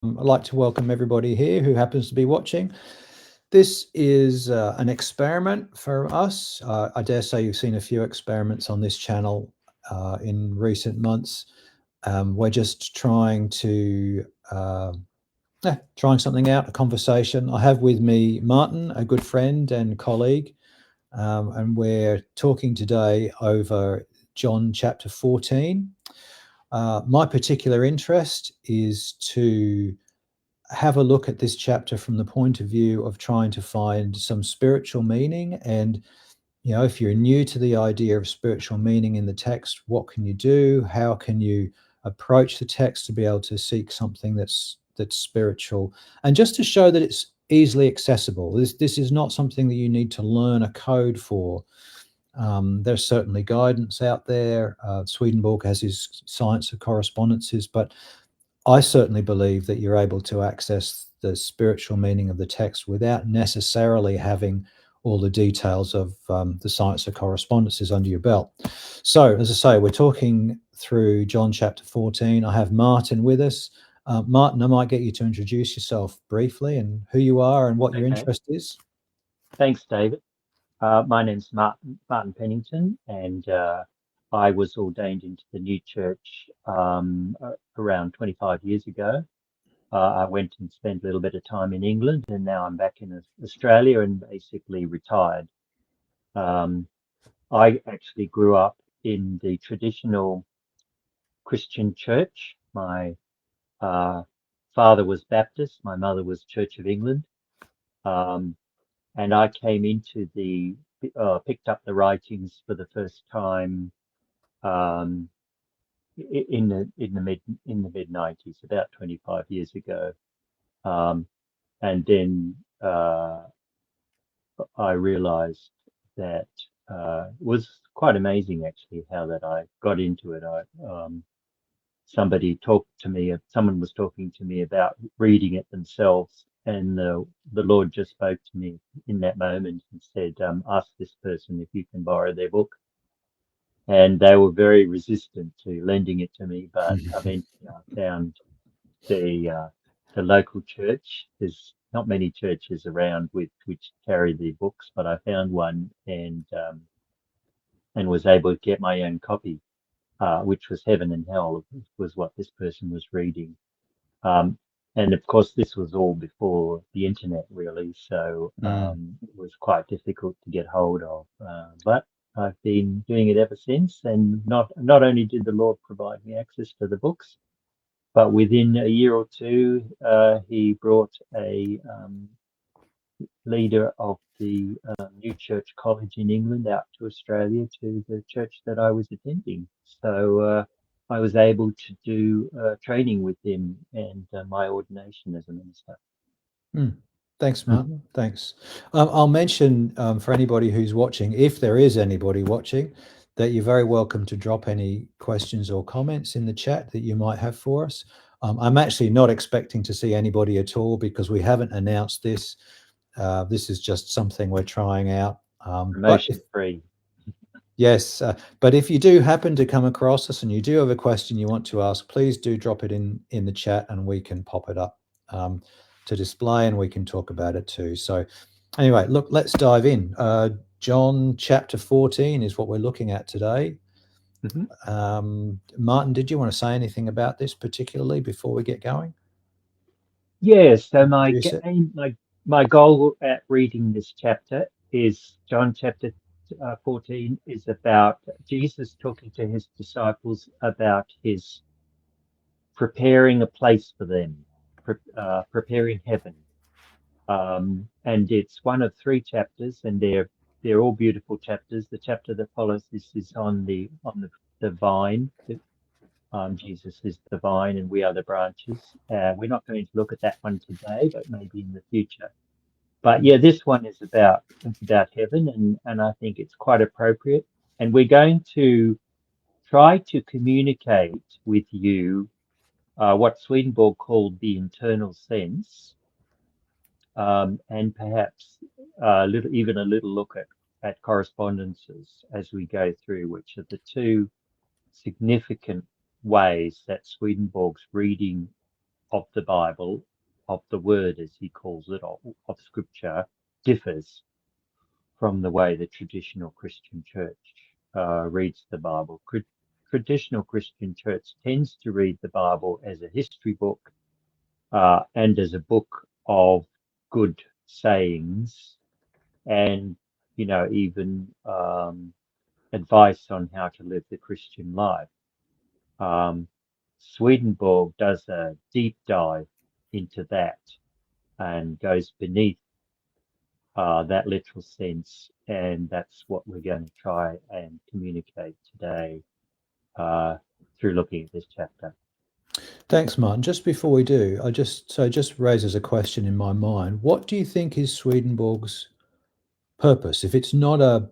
I'd like to welcome everybody here who happens to be watching. This is an experiment for us. I dare say you've seen a few experiments on this channel in recent months. We're just trying to trying something out, a conversation. I have with me Martin, a good friend and colleague, and we're talking today over John chapter 14. My particular interest is to have a look at this chapter from the point of view of trying to find some spiritual meaning. And, you know, if you're new to the idea of spiritual meaning in the text, what can you do? How can you approach the text to be able to seek something that's spiritual? And just to show that it's easily accessible. This is not something that you need to learn a code for. There's certainly guidance out there. Swedenborg has his Science of Correspondences, but I certainly believe that you're able to access the spiritual meaning of the text without necessarily having all the details of the Science of Correspondences under your belt. So, as I say, we're talking through John chapter 14. I have Martin with us. Martin, I might get you to introduce yourself briefly and who you are and what your interest is. Thanks, David. My name's Martin Pennington, and I was ordained into the new church around 25 years ago. I went and spent a little bit of time in England, and now I'm back in Australia and basically retired. I actually grew up in the traditional Christian church. My father was Baptist, my mother was Church of England. And I came into picked up the writings for the first time in the mid 90s, about 25 years ago, and then I realised that it was quite amazing actually how that I got into it. Someone was talking to me about reading it themselves, and the Lord just spoke to me in that moment and said, ask this person if you can borrow their book. And they were very resistant to lending it to me, but eventually I found the local church. There's not many churches around which carry the books, but I found one and was able to get my own copy, which was Heaven and Hell, was what this person was reading. And of course, this was all before the internet, really, so it was quite difficult to get hold of. But I've been doing it ever since, and not only did the Lord provide me access to the books, but within a year or two, He brought a leader of the New Church College in England out to Australia to the church that I was attending. So I was able to do training with him and my ordination as a minister. Thanks, Martin. Thanks. I'll mention for anybody who's watching, if there is anybody watching, that you're very welcome to drop any questions or comments in the chat that you might have for us. I'm actually not expecting to see anybody at all because we haven't announced this. This is just something we're trying out. Promotion free. Yes, but if you do happen to come across us and you do have a question you want to ask, please do drop it in the chat and we can pop it up to display and we can talk about it too. So anyway, look, let's dive in. John chapter 14 is what we're looking at today. Martin, did you want to say anything about this particularly before we get going? Yes, so my goal at reading this chapter is John chapter 14 is about Jesus talking to his disciples about his preparing a place for them, preparing heaven. And it's one of 3 chapters, and they're all beautiful chapters. The chapter that follows this is on the vine. Jesus is the vine and we are the branches. We're not going to look at that one today, but maybe in the future. But yeah, this one is about heaven, and I think it's quite appropriate. And we're going to try to communicate with you what Swedenborg called the internal sense, and perhaps even a little look at correspondences as we go through, which are the 2 significant ways that Swedenborg's reading of the Bible, of the Word, as he calls it, of Scripture, differs from the way the traditional Christian church reads the Bible. Traditional Christian church tends to read the Bible as a history book and as a book of good sayings and, even advice on how to live the Christian life. Swedenborg does a deep dive into that and goes beneath that literal sense, and that's what we're going to try and communicate today through looking at this chapter. Thanks, Martin. Just before we do, just raises a question in my mind. What do you think is Swedenborg's purpose? If it's not a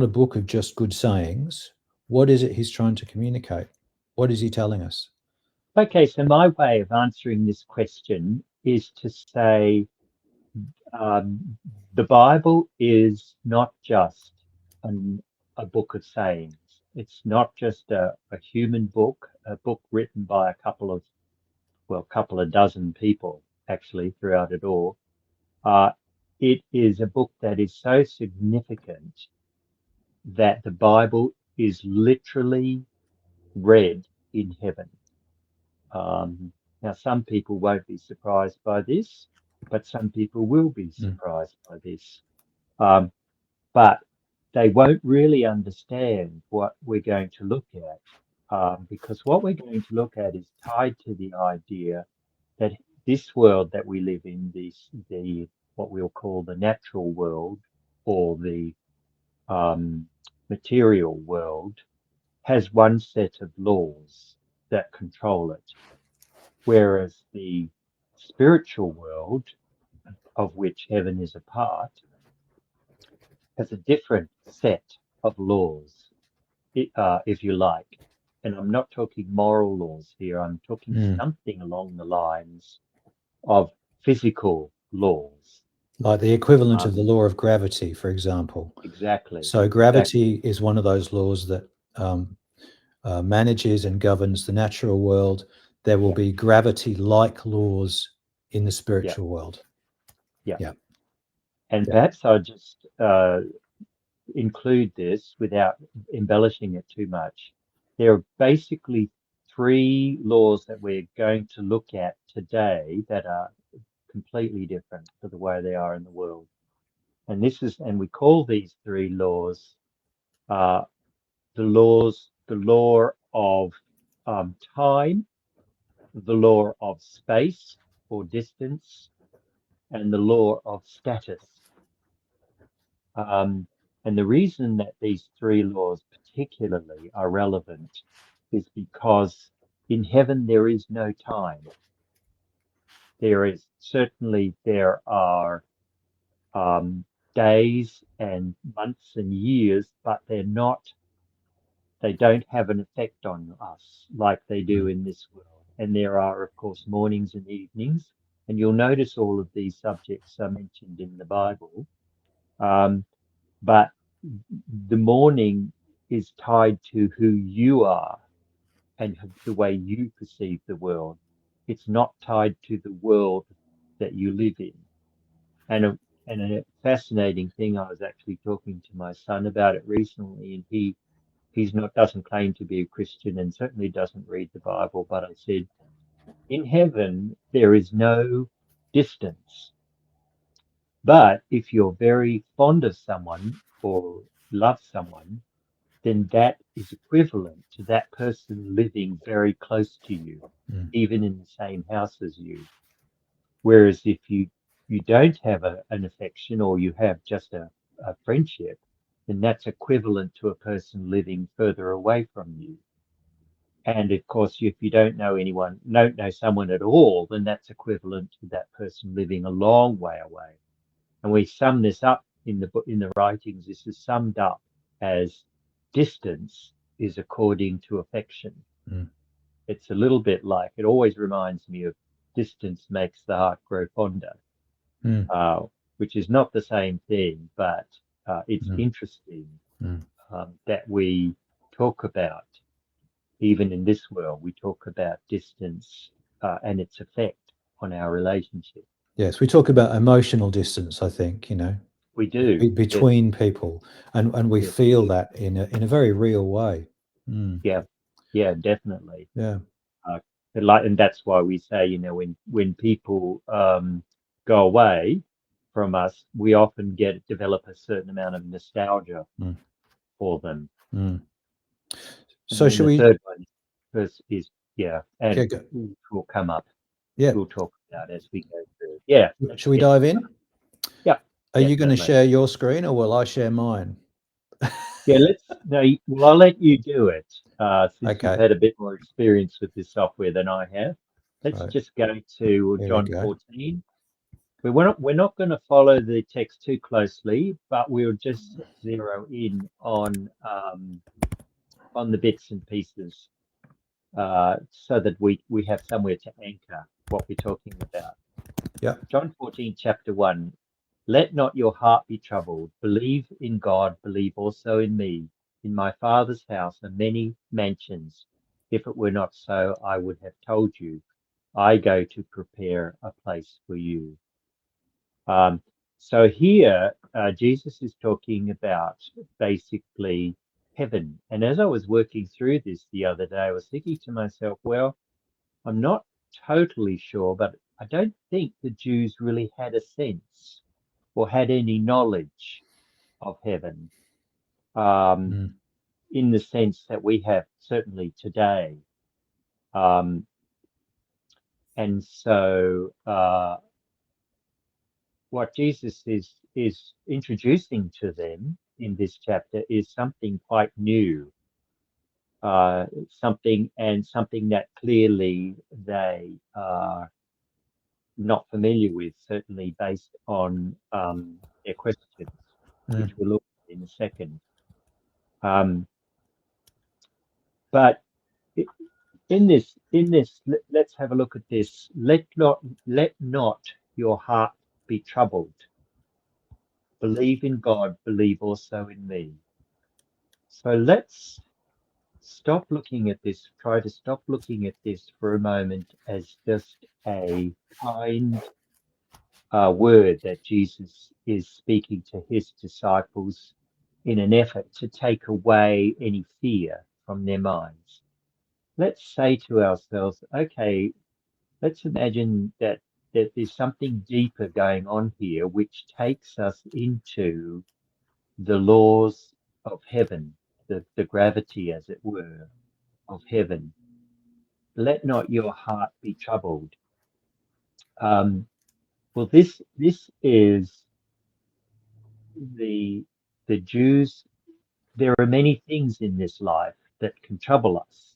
book of just good sayings, what is it he's trying to communicate? What is he telling us? Okay, so my way of answering this question is to say the Bible is not just a book of sayings. It's not just a human book, a book written by a couple of dozen people actually throughout it all. It is a book that is so significant that the Bible is literally read in heaven. Now, some people won't be surprised by this, but some people will be surprised by this. But they won't really understand what we're going to look at, because what we're going to look at is tied to the idea that this world that we live in, what we'll call the natural world or the material world, has one set of laws that control it, whereas the spiritual world, of which heaven is a part, has a different set of laws, if you like. And I'm not talking moral laws here. I'm talking something along the lines of physical laws. Like the equivalent of the law of gravity, for example. Exactly. So gravity is one of those laws that manages and governs the natural world. There will be gravity-like laws in the spiritual world. Yeah. And perhaps I'll just include this without embellishing it too much. There are basically three laws that we're going to look at today that are completely different to the way they are in the world. And we call these three laws the law of time, the law of space or distance, and the law of status. And the reason that these three laws particularly are relevant is because in heaven there is no time. There are days and months and years, but they don't have an effect on us like they do in this world. And there are, of course, mornings and evenings, and you'll notice all of these subjects are mentioned in the Bible. But the morning is tied to who you are and the way you perceive the world. It's not tied to the world that you live in. And a fascinating thing, I was actually talking to my son about it recently, and he doesn't claim to be a Christian and certainly doesn't read the Bible, but I said, in heaven, there is no distance. But if you're very fond of someone or love someone, then that is equivalent to that person living very close to you, even in the same house as you. Whereas if you don't have an affection or you have just a friendship, then that's equivalent to a person living further away from you. And of course, if you don't know someone at all, then that's equivalent to that person living a long way away. And we sum this up in the writings. This is summed up as distance is according to affection. It's a little bit like, it always reminds me of distance makes the heart grow fonder, which is not the same thing, but it's interesting that we talk about, even in this world, we talk about distance and its effect on our relationship. Yes, we talk about emotional distance, I think, We do. between people, and we Yes. feel that in a very real way. Yeah, definitely. Yeah. And that's why we say, when people go away from us, we often develop a certain amount of nostalgia for them. And So then should the we? third one and Go. will come up. Yeah. We'll talk about as we go through. Yeah. Should we dive in? Yeah. Are you going to certainly. share your screen, or will I share mine? Yeah, well, I'll let you do it, since you've Okay. had a bit more experience with this software than I have. Let's Right. just go to Here we John go. 14. We're not going to follow the text too closely, but we'll just zero in on the bits and pieces, so that we have somewhere to anchor what we're talking about. Yeah. John 14, chapter 1. Let not your heart be troubled. Believe in God, believe also in me. In my Father's house are many mansions. If it were not so, I would have told you. I go to prepare a place for you. So here, Jesus is talking about basically heaven. And as I was working through this the other day, I was thinking to myself, well, I'm not totally sure, but I don't think the Jews really had a sense or had any knowledge of heaven, in the sense that we have certainly today. And so what Jesus is introducing to them in this chapter is something quite new, something that clearly they are not familiar with, certainly based on their questions, which we'll look at in a second. But in this, let's have a look at this. Let not your heart be troubled. Believe in God, believe also in me. So let's stop looking at this, try to stop looking at this for a moment as just a kind word that Jesus is speaking to his disciples in an effort to take away any fear from their minds. Let's say to ourselves, okay, let's imagine that there's something deeper going on here, which takes us into the laws of heaven, the gravity, as it were, of heaven. Let not your heart be troubled. Well, this is the Jews. There are many things in this life that can trouble us.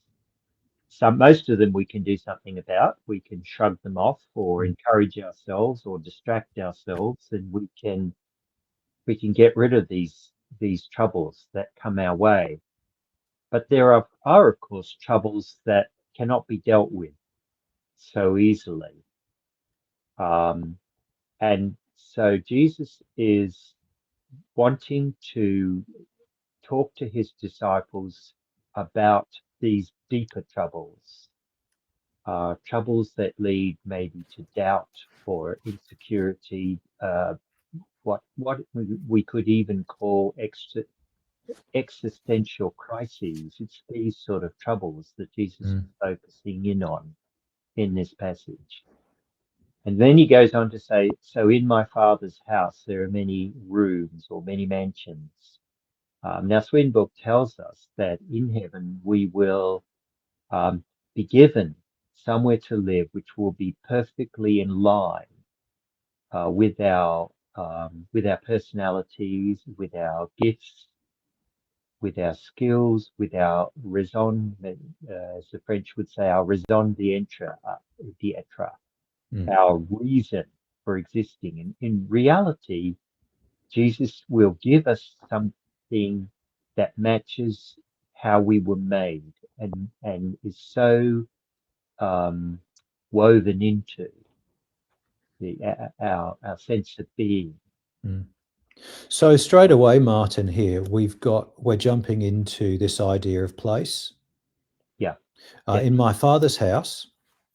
Most of them we can do something about. We can shrug them off, or encourage ourselves, or distract ourselves, and we can get rid of these troubles that come our way. But there are of course troubles that cannot be dealt with so easily. And so Jesus is wanting to talk to his disciples about these deeper troubles, troubles that lead maybe to doubt or insecurity, what we could even call existential crises. It's these sort of troubles that Jesus is focusing in on in this passage. And then he goes on to say, so in my Father's house there are many rooms or many mansions. Now Swinburne tells us that in heaven we will be given somewhere to live which will be perfectly in line with our personalities, with our gifts, with our skills, with our raison, as the French would say, our raison d'être, our reason for existing. And in reality, Jesus will give us something that matches how we were made, and is so woven into our sense of being. So straight away, Martin, here we're jumping into this idea of place. Yeah. In my Father's house,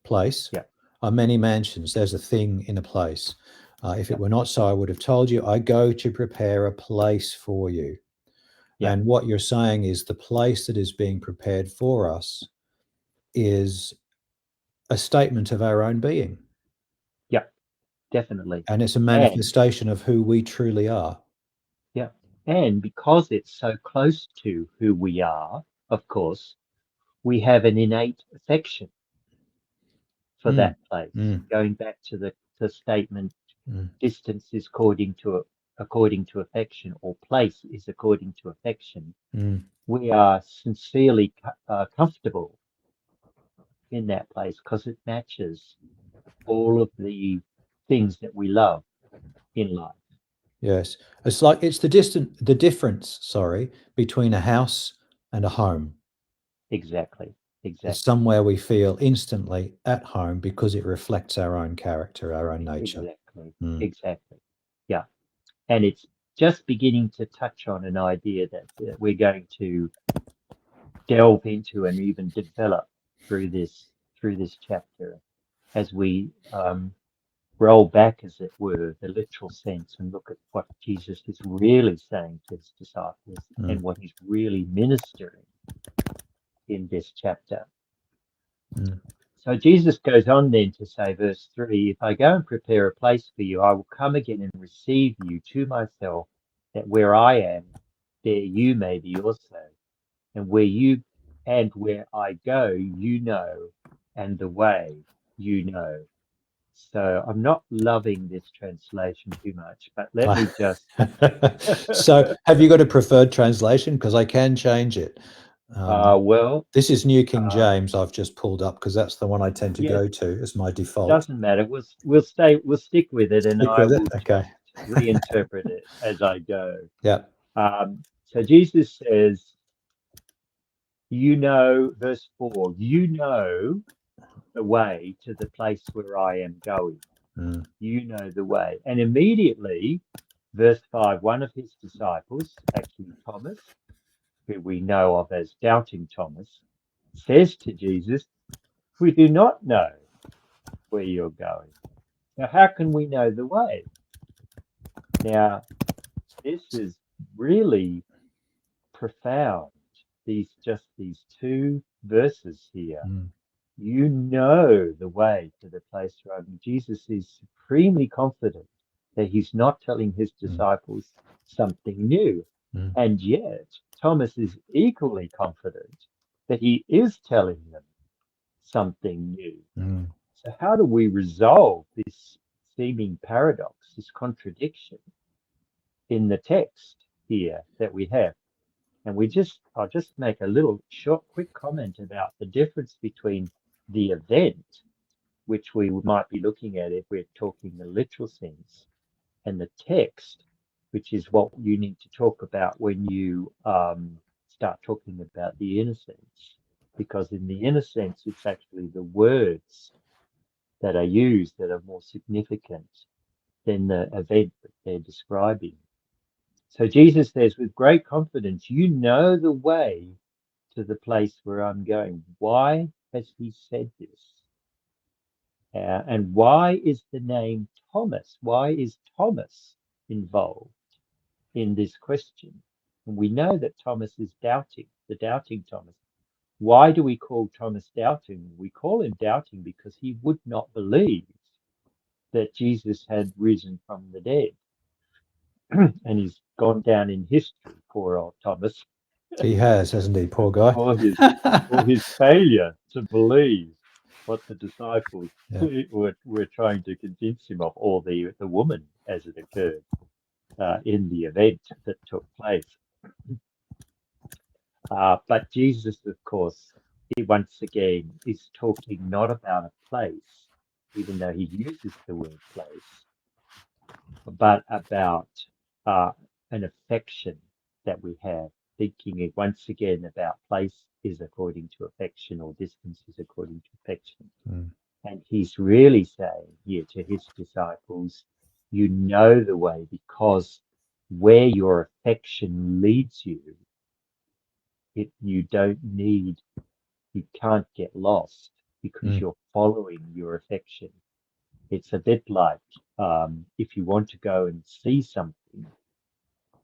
place, Yeah. are many mansions. There's a thing in a place. If it were not so, I would have told you, I go to prepare a place for you. Yeah. And what you're saying is the place that is being prepared for us is a statement of our own being. Yeah, definitely. And it's a manifestation of who we truly are. Yeah. And because it's so close to who we are, of course, we have an innate affection for that place. Going back to the statement, distance is according to affection, or place is according to affection. We are sincerely comfortable in that place because it matches all of the things that we love in life. Yes, it's like it's the difference, between a house and a home. Exactly. It's somewhere we feel instantly at home because it reflects our own character, our own nature. Exactly. Yeah. And it's just beginning to touch on an idea that we're going to delve into and even develop through this chapter as we roll back, as it were, the literal sense and look at what Jesus is really saying to his disciples and what he's really ministering in this chapter. So Jesus goes on then to say, verse 3, if I go and prepare a place for you, I will come again and receive you to myself, that where I am, there you may be also. And where I go, you know, and the way you know. So I'm not loving this translation too much, but let me just. So have you got a preferred translation? Because I can change it. Well, this is New King James I've just pulled up because that's the one I tend to go to as my default. Doesn't matter. We'll stick with it, and I will okay. reinterpret it as I go. Yeah. So Jesus says, you know, verse 4, you know the way to the place where I am going. You know the way. And immediately, verse 5, one of his disciples, actually Thomas, who we know of as Doubting Thomas, says to Jesus, we do not know where you're going. Now, how can we know the way? Now, this is really profound. These two verses here. You know the way to the place where I'm. Jesus is supremely confident that he's not telling his disciples something new. And yet, Thomas is equally confident that he is telling them something new. So how do we resolve this seeming paradox, this contradiction in the text here that we have? And I'll just make a little short, quick comment about the difference between the event, which we might be looking at if we're talking the literal sense, and the text, which is what you need to talk about when you start talking about the inner sense. Because in the inner sense, it's actually the words that are used that are more significant than the event that they're describing. So Jesus says, with great confidence, you know the way to the place where I'm going. Why has he said this? And why is the name Thomas? Why is Thomas involved in this question? And we know that Thomas is doubting, the doubting Thomas. Why do we call Thomas doubting? We call him doubting because he would not believe that Jesus had risen from the dead. And he's gone down in history, poor old Thomas. He has, hasn't he, poor guy? For his failure to believe what the disciples were trying to convince him of, or the woman as it occurred in the event that took place. But Jesus, of course, he once again is talking not about a place, even though he uses the word place, but about an affection that we have, thinking once again about place is according to affection, or distance is according to affection. And he's really saying here to his disciples, you know the way, because where your affection leads you, you can't get lost because you're following your affection. It's a bit like if you want to go and see something,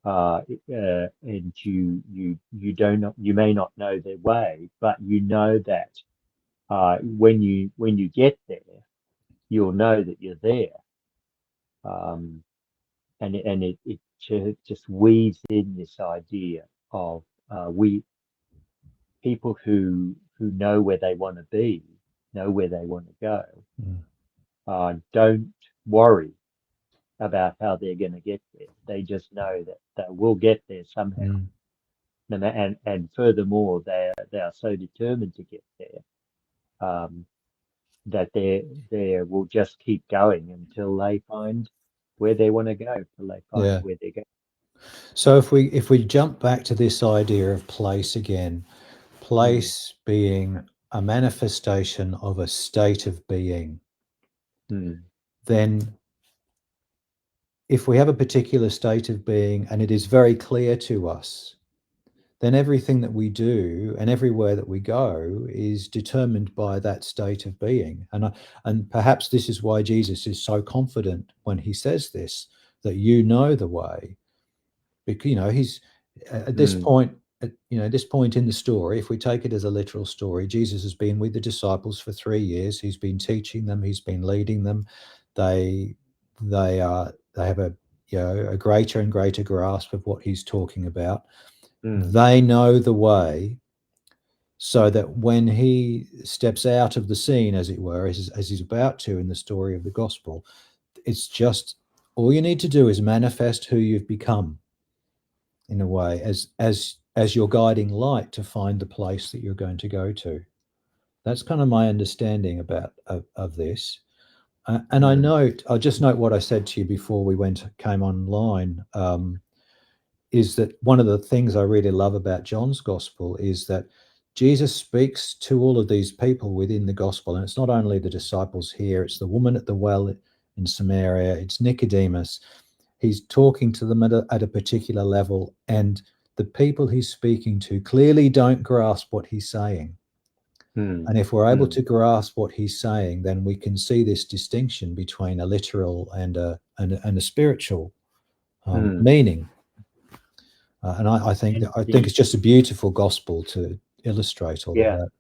and you don't know, you may not know the way, but you know that when you get there, you'll know that you're there. And it just weaves in this idea of we people who know where they want to be, know where they want to go, don't worry about how they're going to get there. They just know that they will get there somehow. And furthermore, they are so determined to get there that they will just keep going until they find where they want to go, till they find where they're going. So if we jump back to this idea of place again, place being a manifestation of a state of being, then if we have a particular state of being and it is very clear to us, then everything that we do and everywhere that we go is determined by that state of being. And perhaps this is why Jesus is so confident when he says this, that you know the way. Because he's at this point, this point in the story, if we take it as a literal story, Jesus has been with the disciples for 3 years. He's been teaching them. He's been leading them. They have a greater and greater grasp of what he's talking about. They know the way, so that when he steps out of the scene, as it were, as he's about to in the story of the gospel, it's just all you need to do is manifest who you've become, in a way, as your guiding light to find the place that you're going to go to. That's kind of my understanding of this. And I'll just note what I said to you before we came online, is that one of the things I really love about John's gospel is that Jesus speaks to all of these people within the gospel. And it's not only the disciples here, it's the woman at the well in Samaria, it's Nicodemus. He's talking to them at a particular level, and the people he's speaking to clearly don't grasp what he's saying. And if we're able to grasp what he's saying, then we can see this distinction between a literal and a spiritual meaning. And I think it's just a beautiful gospel to illustrate all of that.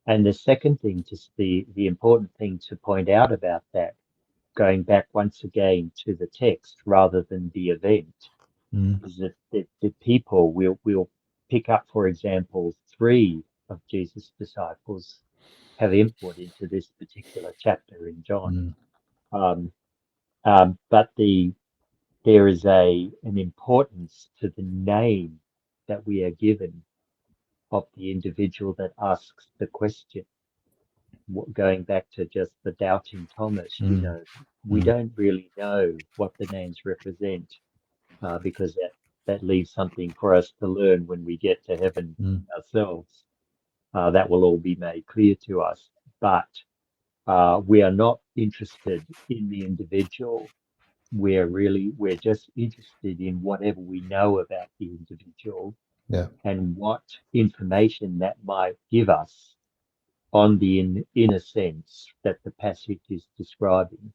And the second thing, just the important thing to point out about that, going back once again to the text rather than the event, is that the people will pick up, for example, 3 of Jesus' disciples have input into this particular chapter in John. But there is an importance to the name that we are given of the individual that asks the question. Going back to just the doubting Thomas, we don't really know what the names represent, because that leaves something for us to learn when we get to heaven ourselves. That will all be made clear to us. But we are not interested in the individual. We're just interested in whatever we know about the individual, and what information that might give us on the inner sense that the passage is describing.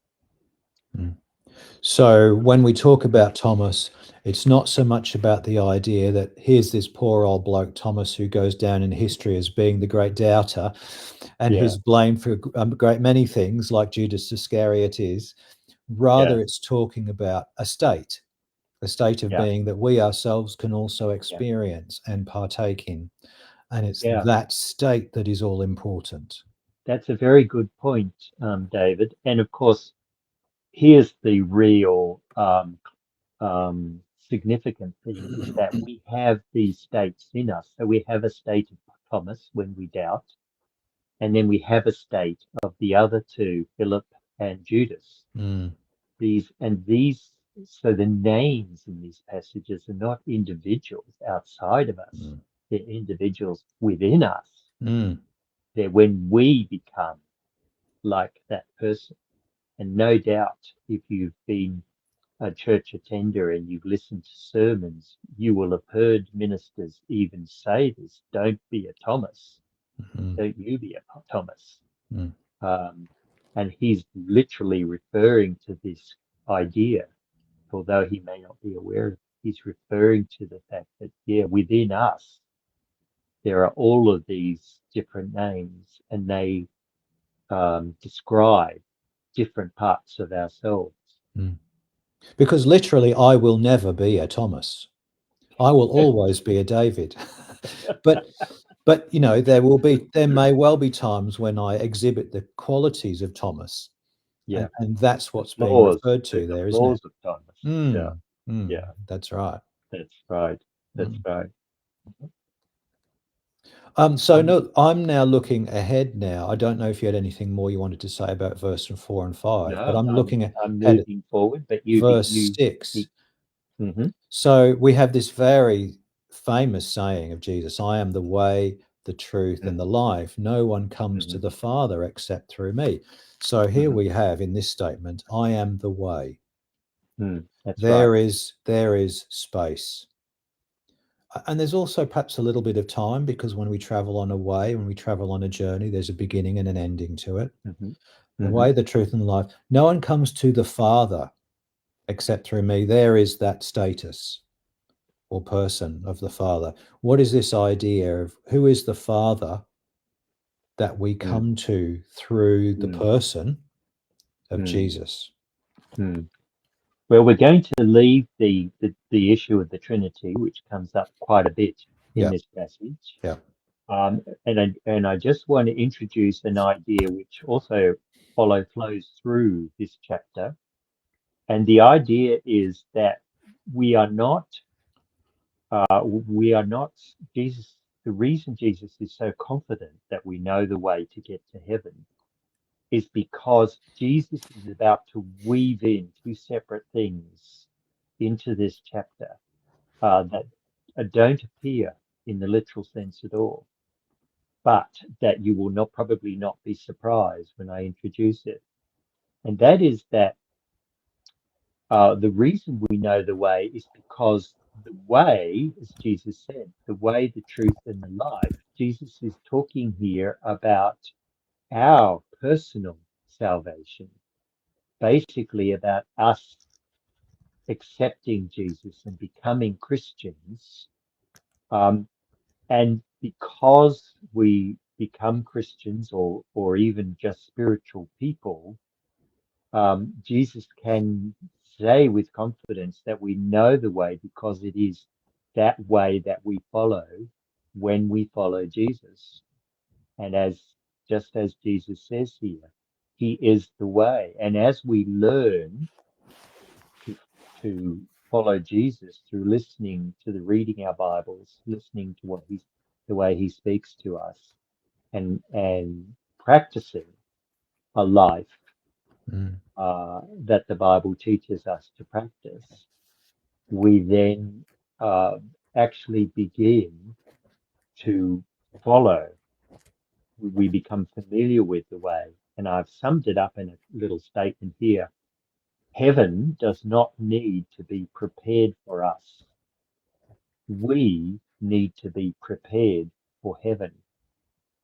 So when we talk about Thomas, it's not so much about the idea that here's this poor old bloke Thomas who goes down in history as being the great doubter, and who's blamed for a great many things, like Judas Iscariot is. Rather, it's talking about a state of being that we ourselves can also experience and partake in. And it's that state that is all important. That's a very good point, David. And of course, here's the real significant thing, is that we have these states in us. So we have a state of Thomas when we doubt, and then we have a state of the other 2, Philip and Judas. So the names in these passages are not individuals outside of us. They're individuals within us. They're when we become like that person. And no doubt, if you've been a church attender and you've listened to sermons, you will have heard ministers even say this: don't be a Thomas. Don't you be a Thomas. And he's literally referring to this idea, although he may not be aware of it. He's referring to the fact that, within us, there are all of these different names, and they describe different parts of ourselves. Because literally, I will never be a Thomas. I will always be a David. but there may well be times when I exhibit the qualities of Thomas. Yeah. And that's what's being referred to there, isn't it? Of Thomas. Yeah. That's right. That's right. That's right. So no, I'm now looking ahead now. I don't know if you had anything more you wanted to say about verse 4 and 5, but I'm moving forward, but verse 6. So we have this very famous saying of Jesus, I am the way, the truth, and the life. No one comes to the Father except through me. So here we have in this statement, I am the way. There is space. And there's also perhaps a little bit of time, because when we travel on a way, when we travel on a journey, there's a beginning and an ending to it. The way, the truth, and the life. No one comes to the Father except through me. There is that status or person of the Father. What is this idea of who is the Father that we come to through the person of Jesus? Well, we're going to leave the issue of the Trinity, which comes up quite a bit in this passage. And I just want to introduce an idea which also flows through this chapter. And the idea is that we are not Jesus. The reason Jesus is so confident that we know the way to get to heaven is because Jesus is about to weave in two separate things into this chapter that don't appear in the literal sense at all, but that you will probably not be surprised when I introduce it. And that is that the reason we know the way is because the way, as Jesus said, the way, the truth, and the life, Jesus is talking here about our personal salvation, basically about us accepting Jesus and becoming Christians. And because we become Christians or even just spiritual people, Jesus can say with confidence that we know the way because it is that way that we follow when we follow Jesus. And just as Jesus says here, he is the way. And as we learn to follow Jesus through listening to reading our Bibles, listening to the way he speaks to us, and practicing a life that the Bible teaches us to practice, we then actually begin to follow. We become familiar with the way. And I've summed it up in a little statement here. Heaven does not need to be prepared for us. We need to be prepared for heaven.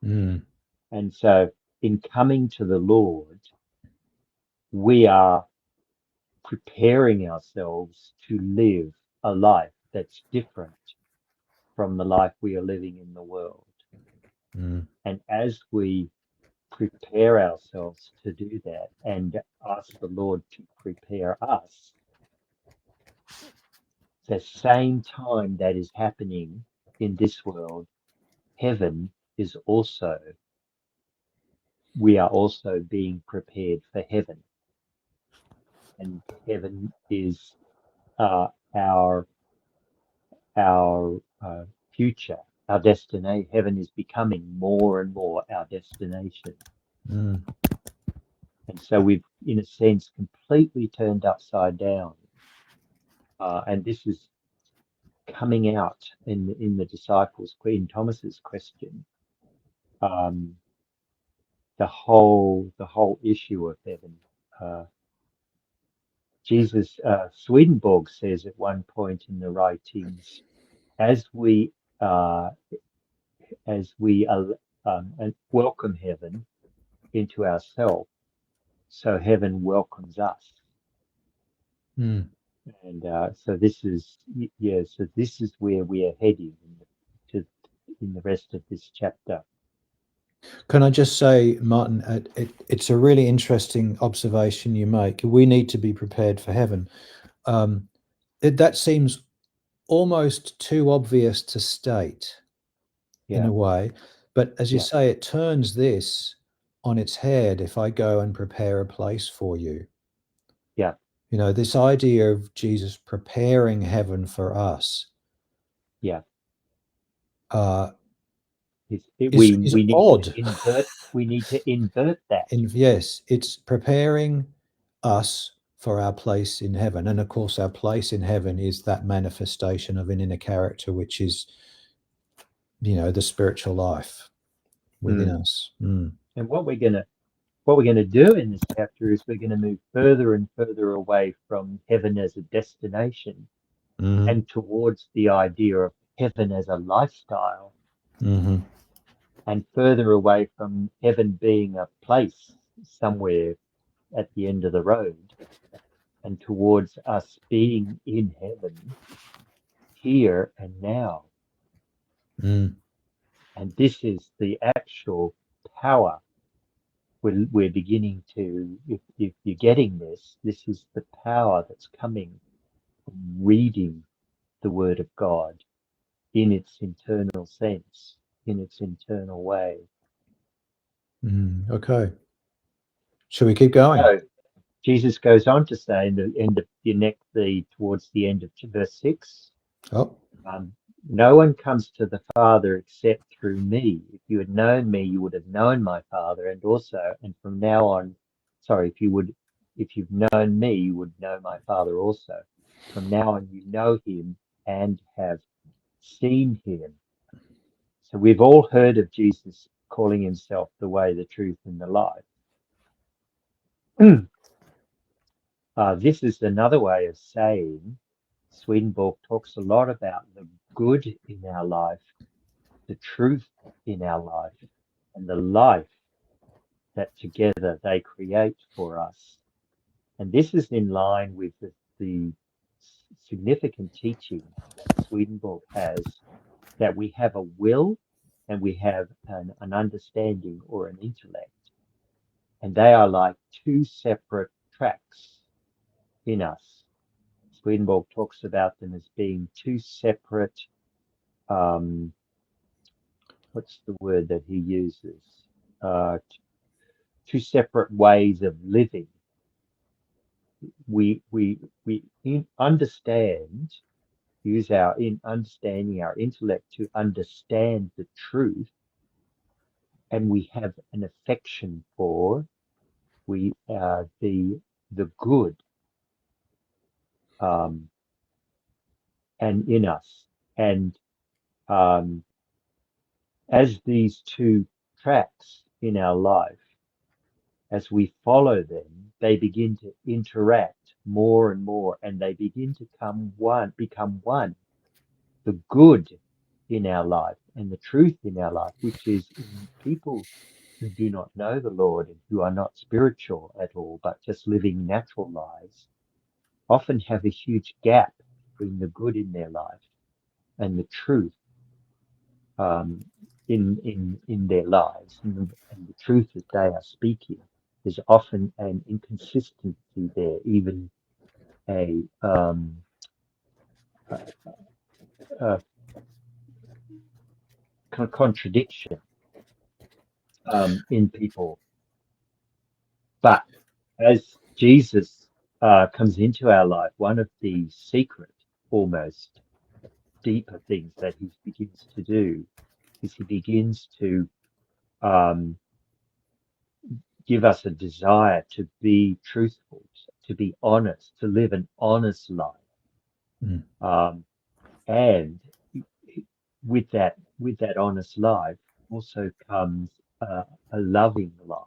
And so in coming to the Lord, we are preparing ourselves to live a life that's different from the life we are living in the world. And as we prepare ourselves to do that and ask the Lord to prepare us, the same time that is happening in this world, heaven is we are also being prepared for heaven. And heaven is our future, our destination. Heaven is becoming more and more our destination. And so we've, in a sense, completely turned upside down. And this is coming out in the disciples, in Thomas's question. The whole issue of heaven. Jesus, Swedenborg says at one point in the writings, as we welcome heaven, into ourselves, so heaven welcomes us. Mm. And so this is so this is where we are heading in the rest of this chapter. Can I just say, Martin, it's a really interesting observation you make. We need to be prepared for heaven. That seems almost too obvious to state in a way. But as you say, it turns this on its head if I go and prepare a place for you. Yeah. You know, this idea of Jesus preparing heaven for us. Yeah. Is need odd. to invert that. Yes, it's preparing us for our place in heaven. And of course, our place in heaven is that manifestation of an inner character, which is, you know, the spiritual life within us. And what we're gonna do in this chapter is we're gonna move further and further away from heaven as a destination and towards the idea of heaven as a lifestyle, and further away from heaven being a place somewhere at the end of the road, and towards us being in heaven here and now. And this is the actual power we're beginning to, if you're getting this is the power that's coming from reading the Word of God in its internal sense, in its internal way. Okay. Shall we keep going? So Jesus goes on to say in the end of towards the end of verse 6, no one comes to the Father except through me. If you had known me, you would have known my Father, and from now on, if you've known me, you would know my Father also. From now on, you know him and have seen him. So we've all heard of Jesus calling himself the way, the truth, and the life. This is another way of saying, Swedenborg talks a lot about the good in our life, the truth in our life, and the life that together they create for us. And this is in line with the significant teaching that Swedenborg has, that we have a will and we have an understanding or an intellect. And they are like two separate tracks in us. Swedenborg talks about them as being two separate, what's the word that he uses? Two separate ways of living. We understand, use our understanding, our intellect to understand the truth, and we have an affection for the good, and in us. And as these two tracks in our life, as we follow them, they begin to interact more and more, and they begin to become one. The good in our life and the truth in our life, which is in people who do not know the Lord and who are not spiritual at all, but just living natural lives, often have a huge gap between the good in their life and the truth in their lives, and the truth that they are speaking. There's often an inconsistency there, even a contradiction in people. But as Jesus comes into our life, one of the secret, almost deeper things that he begins to do is he begins to give us a desire to be truthful, to be honest, to live an honest life. And with that honest life also comes a loving life.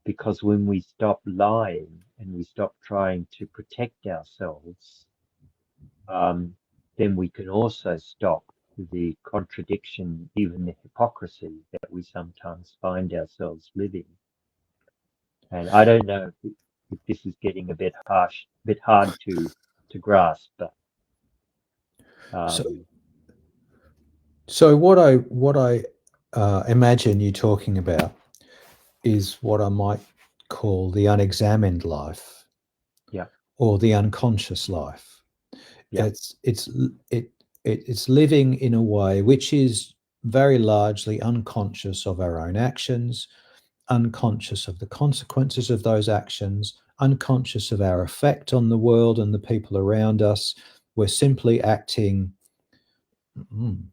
Because when we stop lying and we stop trying to protect ourselves, then we can also stop the contradiction, even the hypocrisy that we sometimes find ourselves living. And I don't know if this is getting a bit harsh, a bit hard to grasp, but so what I imagine you talking about is what I might call the unexamined life, or the unconscious life. It's living in a way which is very largely unconscious of our own actions, unconscious of the consequences of those actions, unconscious of our effect on the world and the people around us. We're simply acting,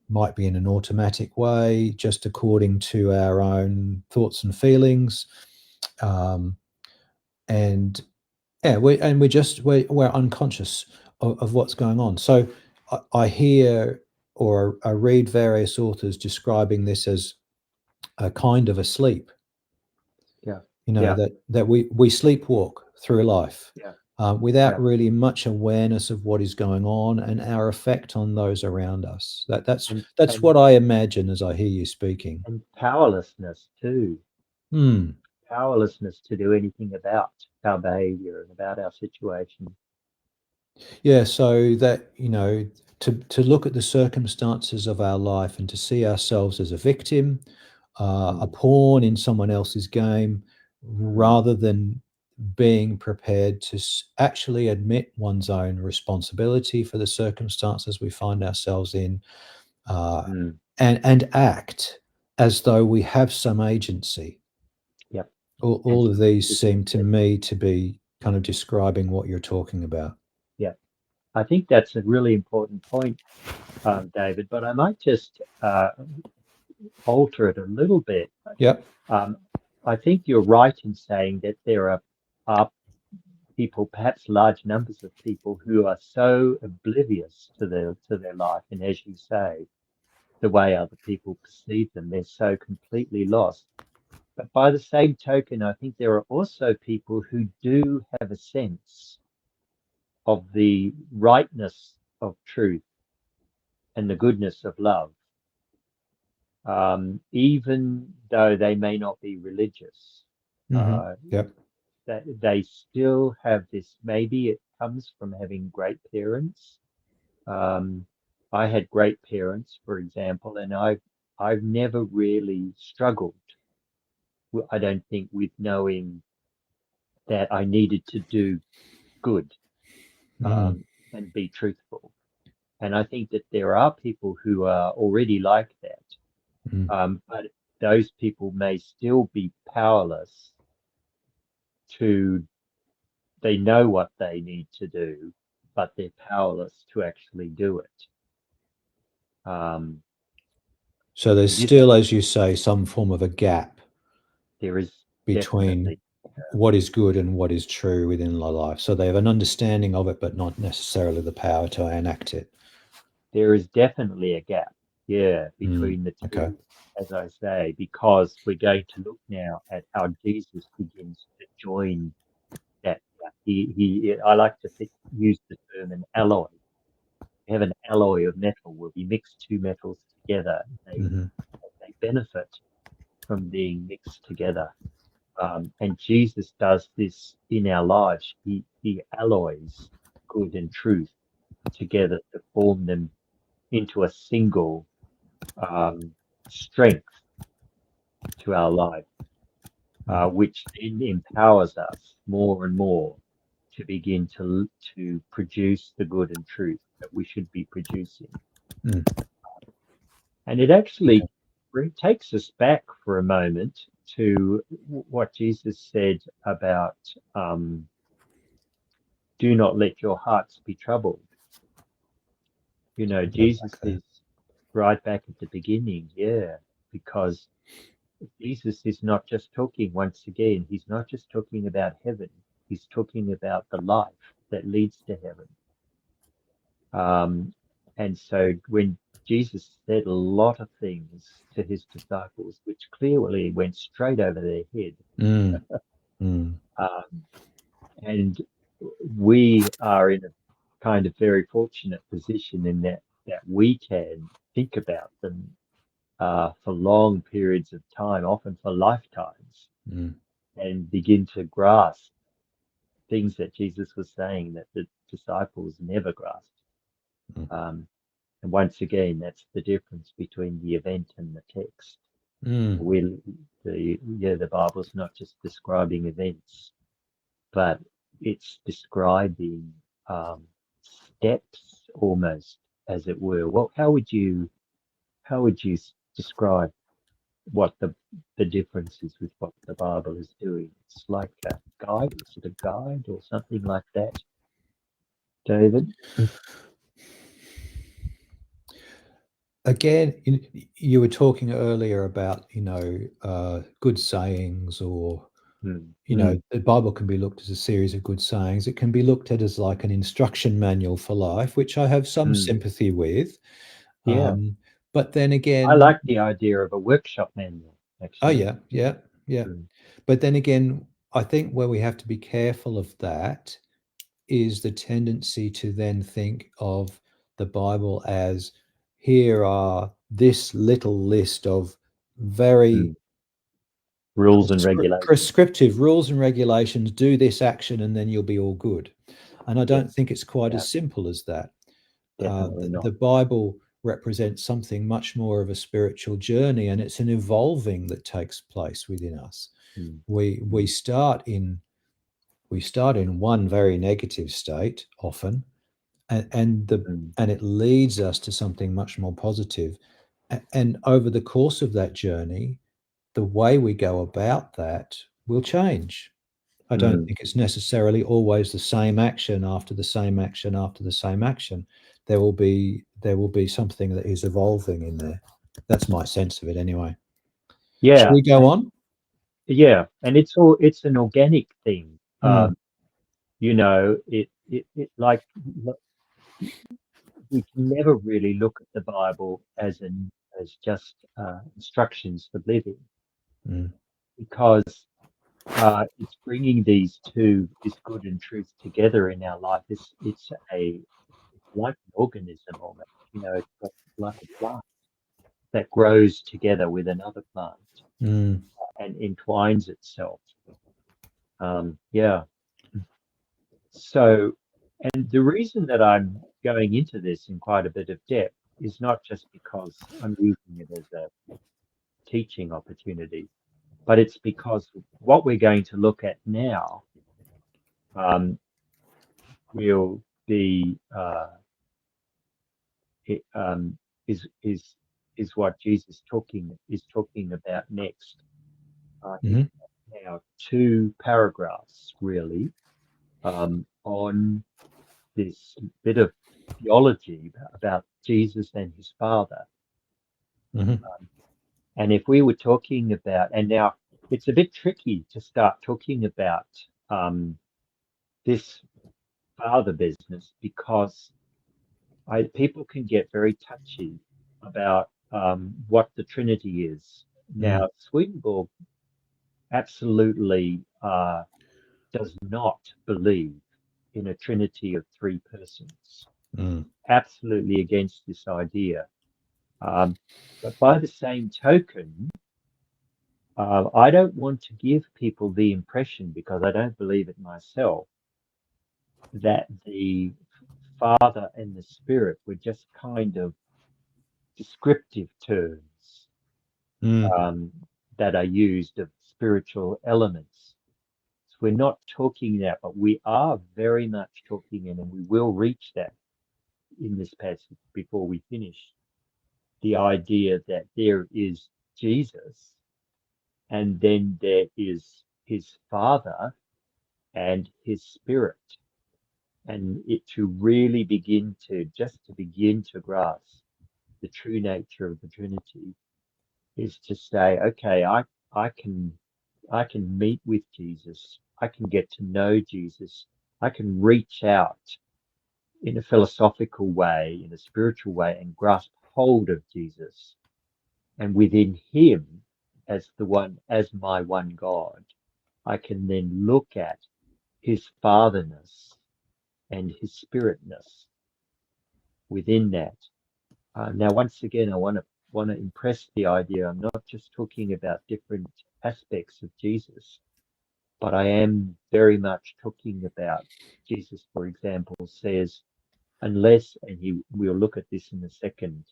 might be in an automatic way, just according to our own thoughts and feelings, and we're unconscious of what's going on. So I hear or I read various authors describing this as a kind of a sleep. That we sleepwalk through life without really much awareness of what is going on and our effect on those around us. That's what I imagine as I hear you speaking. And powerlessness too. Powerlessness to do anything about our behavior and about our situation. Yeah, so that, to look at the circumstances of our life and to see ourselves as a victim, a pawn in someone else's game, rather than being prepared to actually admit one's own responsibility for the circumstances we find ourselves in, and act as though we have some agency. All of these seem to me to be kind of describing what you're talking about. I think that's a really important point, David, but I might just alter it a little bit. I think you're right in saying that there are people, perhaps large numbers of people, who are so oblivious to their life, and as you say, the way other people perceive them, they're so completely lost. But by the same token, I think there are also people who do have a sense of the rightness of truth and the goodness of love, even though they may not be religious. That they still have this. Maybe it comes from having great parents. I had great parents, for example, and I've never really struggled, I don't think, with knowing that I needed to do good and be truthful. And I think that there are people who are already like that, but those people may still be powerless they know what they need to do, but they're powerless to actually do it. So there's still, as you say, some form of a gap. There is between what is good and what is true within their life. So they have an understanding of it, but not necessarily the power to enact it. There is definitely a gap, between the two, as I say, because we're going to look now at how Jesus begins to join that. I like to use the term an alloy. We have an alloy of metal where we mix two metals together. They benefit from being mixed together. And Jesus does this in our lives. He alloys good and truth together to form them into a single strength to our life, which then empowers us more and more to begin to produce the good and truth that we should be producing. And it actually takes us back for a moment to what Jesus said about do not let your hearts be troubled. Jesus is right back at the beginning, because Jesus is not just talking, once again, he's not just talking about heaven, he's talking about the life that leads to heaven. And so when Jesus said a lot of things to his disciples, which clearly went straight over their head. And we are in a kind of very fortunate position in that we can think about them for long periods of time, often for lifetimes, and begin to grasp things that Jesus was saying that the disciples never grasped. And once again, that's the difference between the event and the text. The Bible's not just describing events, but it's describing steps, almost, as it were. Well, how would you describe what the difference is with what the Bible is doing? It's like a guide. Is it a guide or something like that, David? Again, you were talking earlier about, good sayings, or, the Bible can be looked as a series of good sayings. It can be looked at as like an instruction manual for life, which I have some sympathy with. Yeah. But then again, I like the idea of a workshop manual, actually. Oh, yeah. But then again, I think where we have to be careful of that is the tendency to then think of the Bible as, here are this little list of very rules and regulations. prescriptive rules and regulations. Do this action and then you'll be all good. And I don't think it's quite as simple as that. Definitely not. The Bible represents something much more of a spiritual journey, and it's an evolving that takes place within us. We start in one very negative state often, and it leads us to something much more positive. And over the course of that journey, the way we go about that will change. I don't think it's necessarily always the same action after the same action after the same action. There will be something that is evolving in there. That's my sense of it anyway. Yeah. Shall we go on? Yeah, and it's an organic thing. It like, we can never really look at the Bible as just instructions for living, because it's bringing this good and truth together in our life. It's like an organism almost. It's like a plant that grows together with another plant and entwines itself. So, and the reason that I'm going into this in quite a bit of depth is not just because I'm using it as a teaching opportunity, but it's because what we're going to look at now will be is what Jesus is talking about next. Now 2 paragraphs really on this bit of theology about Jesus and his Father. And if we were talking about, and now it's a bit tricky to start talking about this Father business, because people can get very touchy about what the Trinity is. Now, Swedenborg absolutely does not believe in a Trinity of 3 persons. Absolutely against this idea. But by the same token, I don't want to give people the impression, because I don't believe it myself, that the Father and the Spirit were just kind of descriptive terms that are used of spiritual elements. So we're not talking that, but we are very much talking, and we will reach that in this passage before we finish, the idea that there is Jesus, and then there is his Father and his Spirit. And it to really begin to grasp the true nature of the Trinity is to say, okay, I can meet with Jesus. I can get to know Jesus. I can reach out in a philosophical way, in a spiritual way, and grasp hold of Jesus. And within him, as my one God, I can then look at his fatherness and his spiritness within that, Now, once again, I want to impress the idea. I'm not just talking about different aspects of Jesus, but I am very much talking about Jesus, for example, says, unless, and we'll look at this in a second.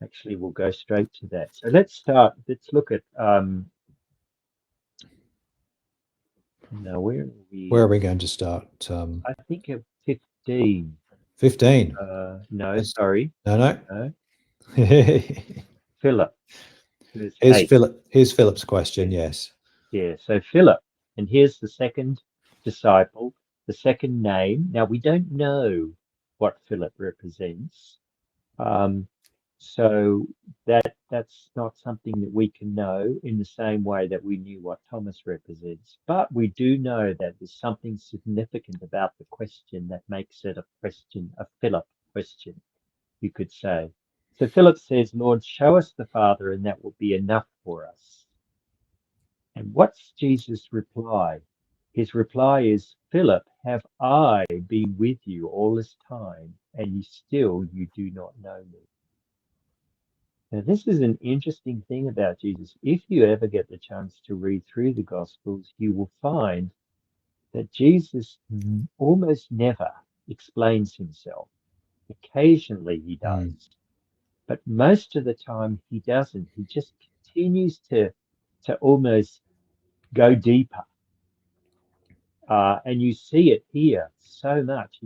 Actually, we'll go straight to that. So let's look at, now where are we? Where are we going to start? I think at 15. 15. No, sorry. No. No. Philip. Here's Philip's question. Yes. Yeah. So Philip, and here's the second disciple, the second name. Now we don't know what Philip represents. So that's not something that we can know in the same way that we knew what Thomas represents. But we do know that there's something significant about the question that makes it a question, a Philip question, you could say. So Philip says, Lord, show us the Father, and that will be enough for us. And what's Jesus' reply? His reply is, Philip, have I been with you all this time, and you do not know me? Now, this is an interesting thing about Jesus. If you ever get the chance to read through the Gospels, you will find that Jesus almost never explains himself. Occasionally he does, but most of the time he doesn't. He just continues to almost go deeper. And you see it here so much.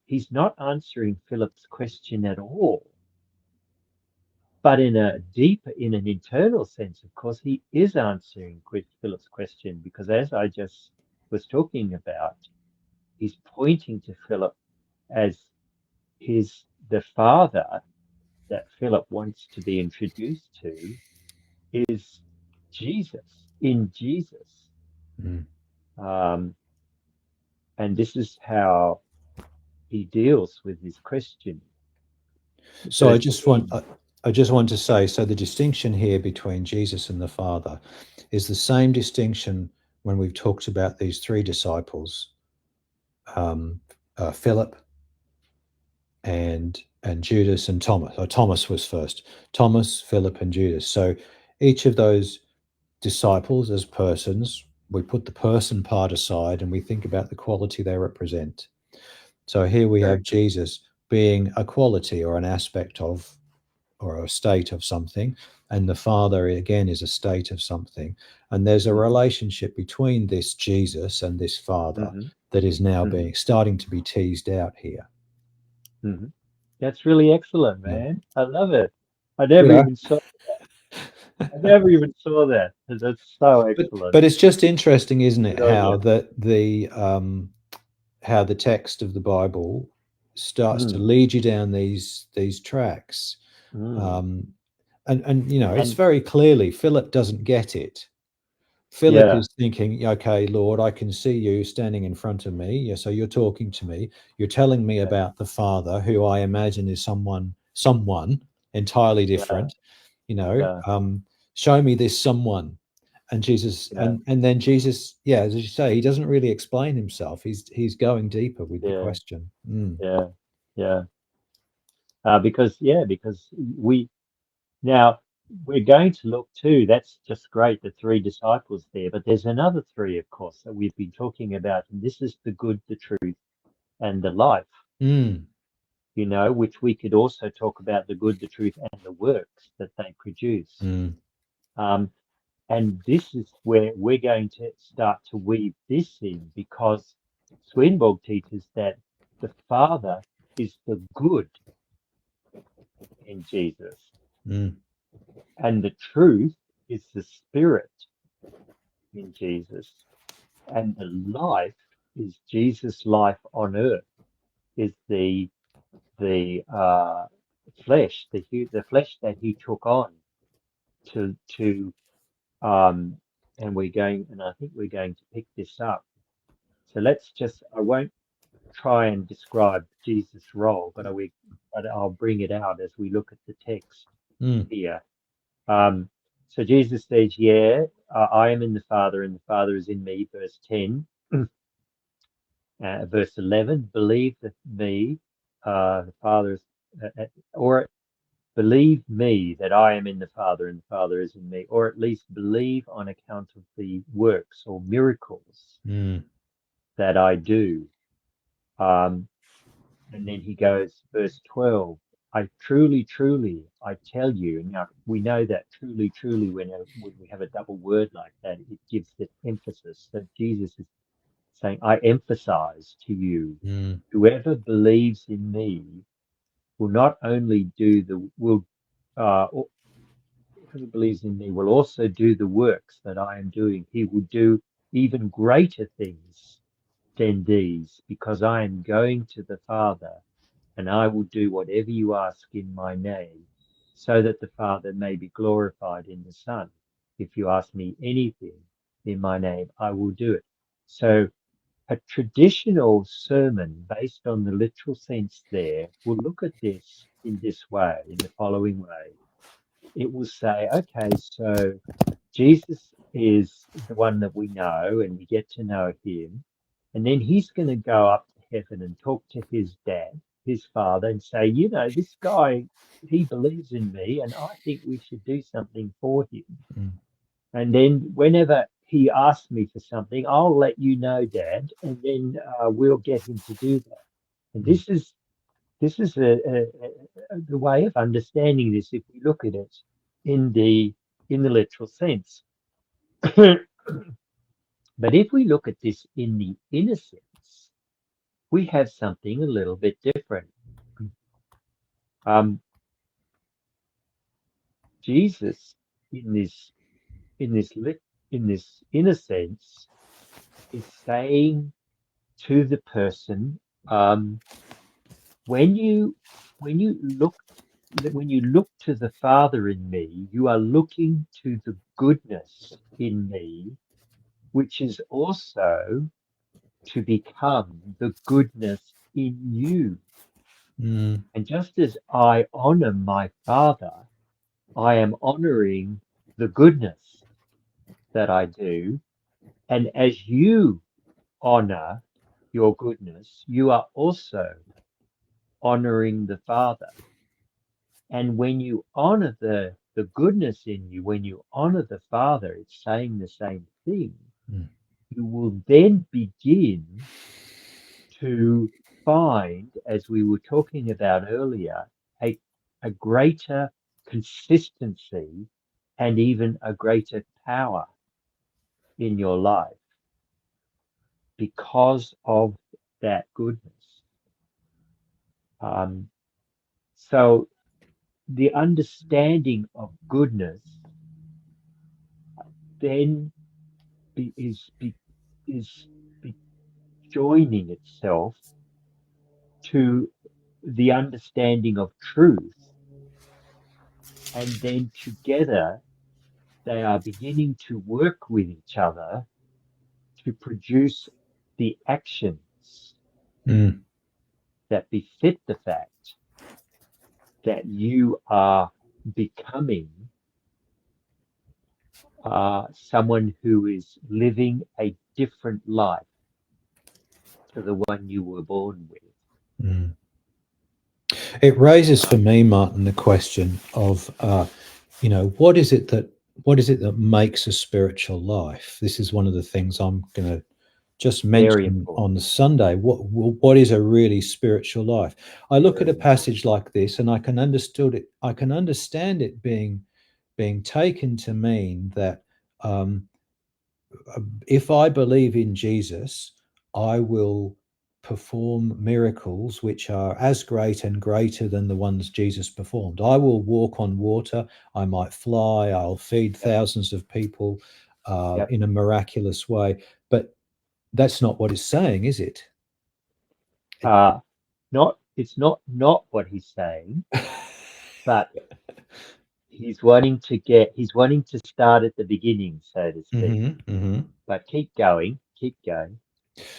He's not answering Philip's question at all. But in an internal sense, of course, he is answering Philip's question, because as I just was talking about, he's pointing to Philip as the father that Philip wants to be introduced to is Jesus, in Jesus. And this is how he deals with his question. So I just want to say, so the distinction here between Jesus and the Father is the same distinction when we've talked about these three disciples, Philip and Judas and Thomas. Thomas was first. Thomas, Philip, and Judas. So each of those disciples as persons, we put the person part aside and we think about the quality they represent. So here we have Jesus being a quality or an aspect of, or a state of something, and the Father again is a state of something, and there's a relationship between this Jesus and this Father that is now starting to be teased out here. That's really excellent, man. I love it. I never even saw that. That's so excellent. But it's just interesting, isn't it, how how the text of the Bible starts to lead you down these tracks. And it's very clearly Philip doesn't get it. Philip is thinking, okay, Lord, I can see you standing in front of me. Yeah, so you're talking to me. You're telling me about the Father, who I imagine is someone entirely different. Show me this someone. And Jesus, and then Jesus, as you say, he doesn't really explain himself. He's going deeper with the question. Because we're going to look too. That's just great, the three disciples there. But there's another three, of course, that we've been talking about, and this is the good, the truth, and the life. Which we could also talk about the good, the truth, and the works that they produce. And this is where we're going to start to weave this in, because Swedenborg teaches that the Father is the good in Jesus. And the truth is the Spirit in Jesus. And the life is Jesus' life on earth, is the flesh, the flesh that he took on to and I think we're going to pick this up. So I won't try and describe Jesus' role, but I'll bring it out as we look at the text here. So Jesus says, I am in the Father and the Father is in me, verse 10. Verse 11, believe me the Father is, or believe me that I am in the Father and the Father is in me, or at least believe on account of the works or miracles that I do. And then he goes, verse 12, I truly, truly, I tell you. Now, we know that truly, truly, when we have a double word like that, it gives it emphasis. So Jesus is saying, I emphasize to you, whoever believes in me will not only whoever believes in me will also do the works that I am doing. He will do even greater things than these, because I am going to the Father, and I will do whatever you ask in my name, so that the Father may be glorified in the Son. If you ask me anything in my name, I will do it. So a traditional sermon based on the literal sense there will look at this in this way, in the following way. It will say, okay, so Jesus is the one that we know and we get to know him. And then he's going to go up to heaven and talk to his dad, his father, and say, you know, this guy, he believes in me and I think we should do something for him. And then whenever he asks me for something, I'll let you know, Dad, and then we'll get him to do that. And this is the way of understanding this if we look at it in the literal sense. But if we look at this in the inner sense, we have something a little bit different. Jesus, in this inner sense, is saying to the person, when you look to the Father in me, you are looking to the goodness in me, which is also to become the goodness in you. And just as I honor my Father, I am honoring the goodness that I do. And as you honor your goodness, you are also honoring the Father. And when you honor the goodness in you, when you honor the Father, it's saying the same thing. You will then begin to find, as we were talking about earlier, a greater consistency and even a greater power in your life because of that goodness. So the understanding of goodness then is joining itself to the understanding of truth, and then together they are beginning to work with each other to produce the actions that befit the fact that you are becoming someone who is living a different life to the one you were born with. It raises for me, Martin, the question of, what is it that makes a spiritual life? This is one of the things I'm going to just mention on the Sunday. What is a really spiritual life? I look at a passage like this, and I can understand it being taken to mean that if I believe in Jesus, I will perform miracles which are as great and greater than the ones Jesus performed. I will walk on water. I might fly. I'll feed thousands of people in a miraculous way. But that's not what it's saying, is it? It's not what he's saying, but he's wanting to start at the beginning, so to speak. But keep going.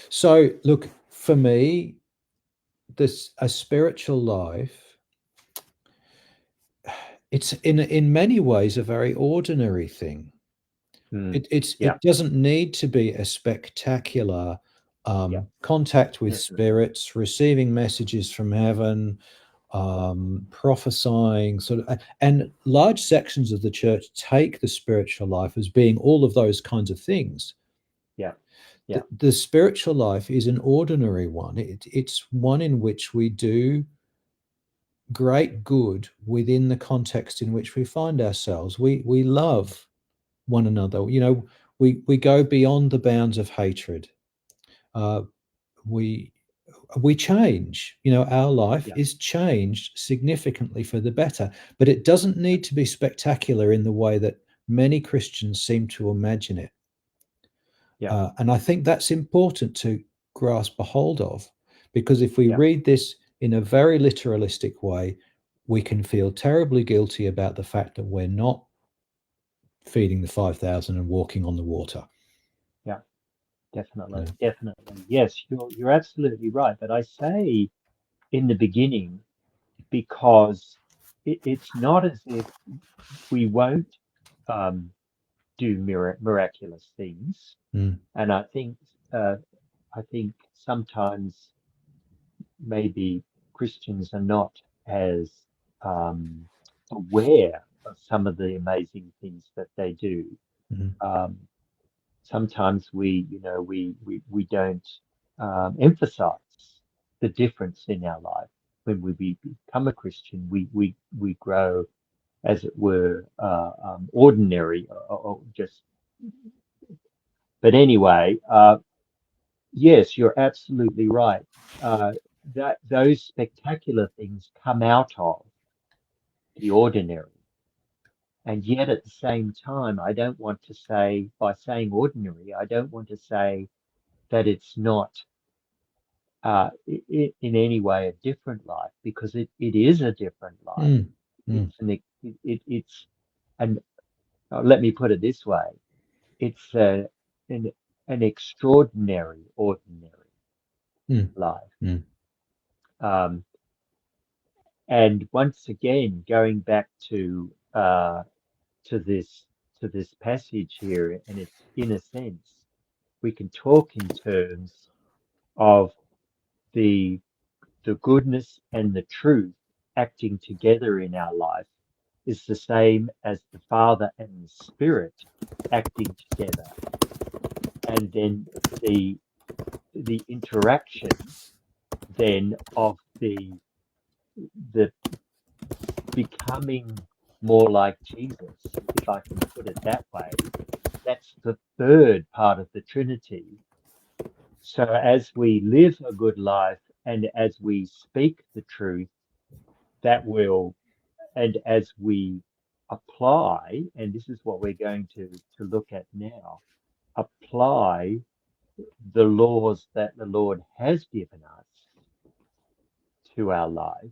So look, for me, a spiritual life, it's in many ways a very ordinary thing. It doesn't need to be a spectacular contact with Definitely. spirits, receiving messages from heaven, prophesying, and large sections of the church take the spiritual life as being all of those kinds of things. The spiritual life is an ordinary one. It's one in which we do great good within the context in which we find ourselves. We love one another. We go beyond the bounds of hatred. We change. Our life is changed significantly for the better, but it doesn't need to be spectacular in the way that many Christians seem to imagine it. And I think that's important to grasp a hold of, because if we read this in a very literalistic way, we can feel terribly guilty about the fact that we're not feeding the 5,000 and walking on the water. Definitely. Yes, you're absolutely right. But I say in the beginning, because it's not as if we won't do miraculous things. And I think sometimes maybe Christians are not as aware of some of the amazing things that they do. Sometimes we don't emphasize the difference in our life. When we become a Christian, we grow, as it were, ordinary, or just. But anyway, yes, you're absolutely right. That those spectacular things come out of the ordinary. And yet at the same time, I don't want to say, by saying ordinary, I don't want to say that it's not in any way a different life, because it is a different life. It's and let me put it this way: it's an extraordinary ordinary life. And once again, going back to this passage here, and it's, in a sense, we can talk in terms of the goodness and the truth acting together in our life is the same as the Father and the Spirit acting together. And then the interaction then of the becoming more like Jesus, if I can put it that way. That's the third part of the Trinity. So as we live a good life and as we speak the truth, that will, and as we apply, and this is what we're going to look at now, apply the laws that the Lord has given us to our life,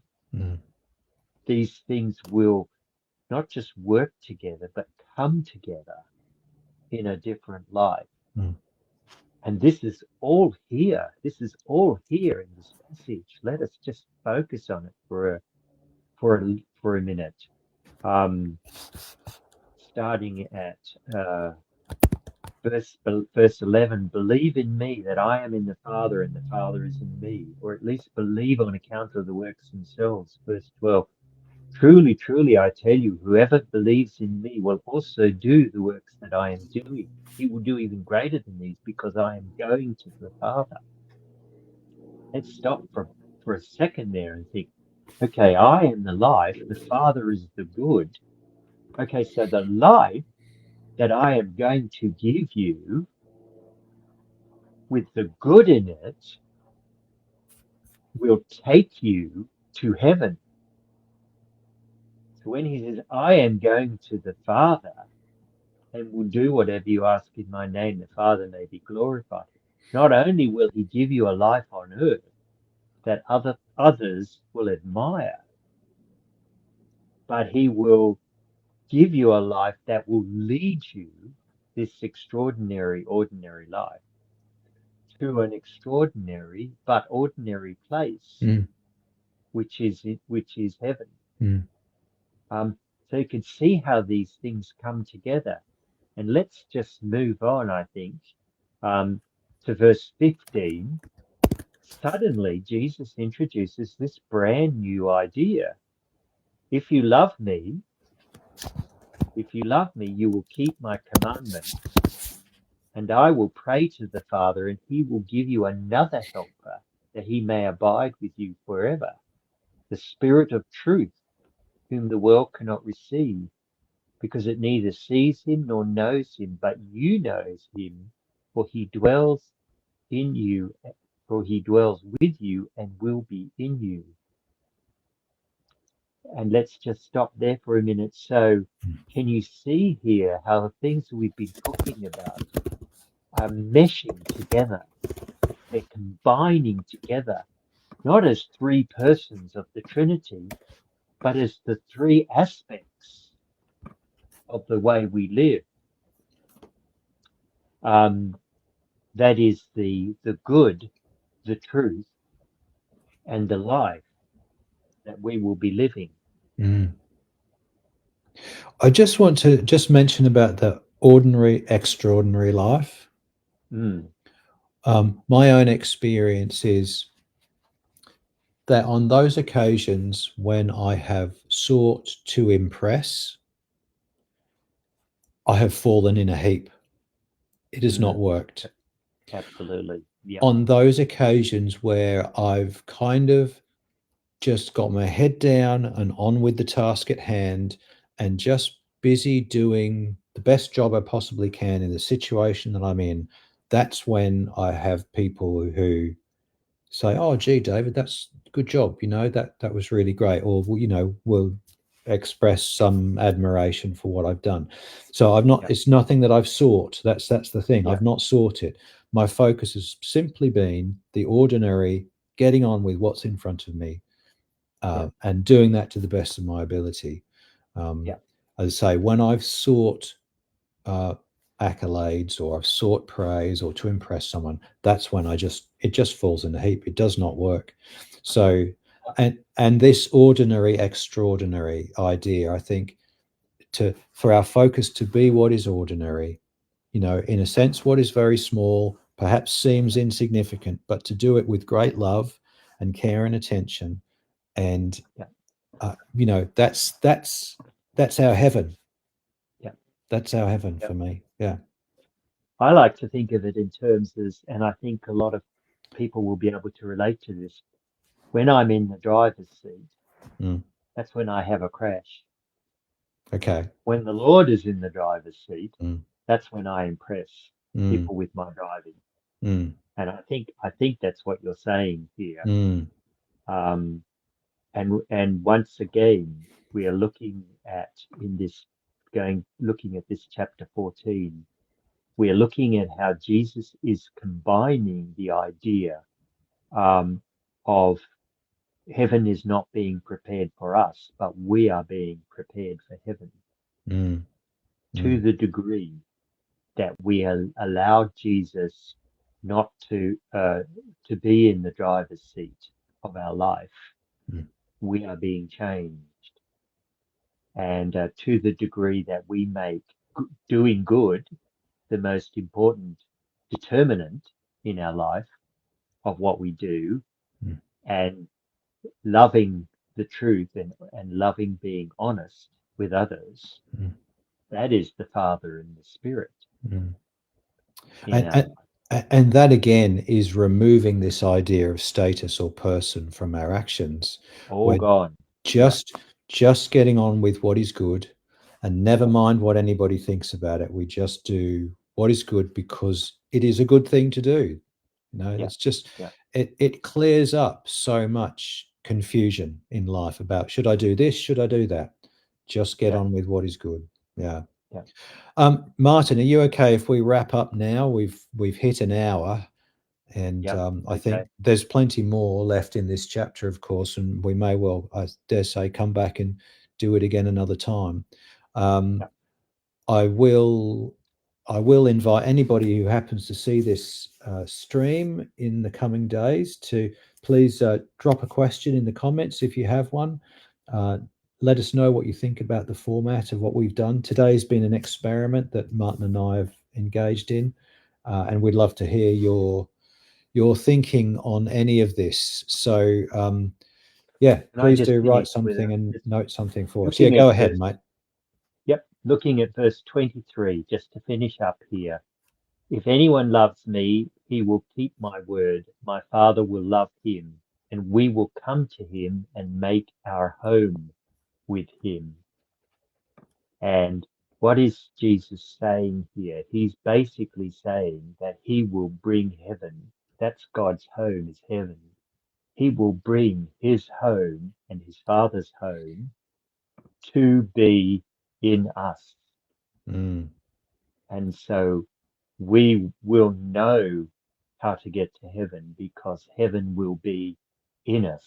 these things will not just work together, but come together in a different life. And this is all here. This is all here in this passage. Let us just focus on it for a minute. Starting at verse 11, believe in me that I am in the Father and the Father is in me, or at least believe on account of the works themselves. Verse 12, truly, truly, I tell you, whoever believes in me will also do the works that I am doing. He will do even greater than these, because I am going to the Father. Let's stop for a second there and think, okay, I am the life, the Father is the good. Okay, so the life that I am going to give you with the good in it will take you to heaven. So when he says, I am going to the Father and will do whatever you ask in my name, the Father may be glorified. Not only will he give you a life on earth that others will admire, but he will give you a life that will lead you, this extraordinary, ordinary life, to an extraordinary but ordinary place, which is heaven. So you can see how these things come together. And let's just move on, I think. to verse 15, suddenly Jesus introduces this brand new idea. If you love me, you will keep my commandments, and I will pray to the Father, and he will give you another helper, that he may abide with you forever, the Spirit of truth, whom the world cannot receive, because it neither sees him nor knows him, but you knows him, for he dwells in you, for he dwells with you and will be in you. And let's just stop there for a minute. So can you see here how the things that we've been talking about are meshing together? They're combining together, not as three persons of the Trinity, but as the three aspects of the way we live. That is the good, the truth, and the life that we will be living. I just want to just mention about the ordinary, extraordinary life. My own experience is that on those occasions when I have sought to impress, I have fallen in a heap. It has not worked. Absolutely. Yeah. On those occasions where I've kind of just got my head down and on with the task at hand and just busy doing the best job I possibly can in the situation that I'm in, that's when I have people who say, "Oh, gee, David, that's a good job. That was really great," or will express some admiration for what I've done. So I've not. It's nothing that I've sought. That's the thing. I've not sought it. My focus has simply been the ordinary, getting on with what's in front of me, and doing that to the best of my ability. As I say, when I've sought accolades or I've sought praise or to impress someone, that's when it just falls in a heap. It does not work. So, and this ordinary, extraordinary idea, I think, for our focus to be what is ordinary, in a sense, what is very small, perhaps seems insignificant, but to do it with great love and care and attention, and that's our heaven. That's our heaven for me. Yeah. I like to think of it in terms as, and I think a lot of people will be able to relate to this. When I'm in the driver's seat, that's when I have a crash. Okay. When the Lord is in the driver's seat, that's when I impress people with my driving. And I think that's what you're saying here. And once again, we are looking at this chapter 14. We are looking at how Jesus is combining the idea of heaven is not being prepared for us, but we are being prepared for heaven. To the degree that we allow Jesus not to be in the driver's seat of our life, we are being changed. And to the degree that we make doing good the most important determinant in our life of what we do, and loving the truth and loving being honest with others, that is the Father and the Spirit. And that again is removing this idea of status or person from our actions. Oh God. Just getting on with what is good and never mind what anybody thinks about it. We just do what is good because it is a good thing to do. It's just it clears up so much confusion in life about should I do this, should I do that? Just get on with what is good. Martin, are you okay if we wrap up now? We've hit an hour, and I think there's plenty more left in this chapter, of course, and we may well, I dare say, come back and do it again another time. I will invite anybody who happens to see this stream in the coming days to please drop a question in the comments if you have one. Let us know what you think about the format of what we've done. Today's been an experiment that Martin and I have engaged in, and we'd love to hear your thinking on any of this. So yeah, please do write something and note something for us. Yeah, go ahead, mate. Yep, looking at verse 23, just to finish up here. If anyone loves me, he will keep my word. My Father will love him, and we will come to him and make our home with him. And what is Jesus saying here? He's basically saying that he will bring heaven. That's God's home, is heaven. He will bring his home and his Father's home to be in us. Mm. And so we will know how to get to heaven because heaven will be in us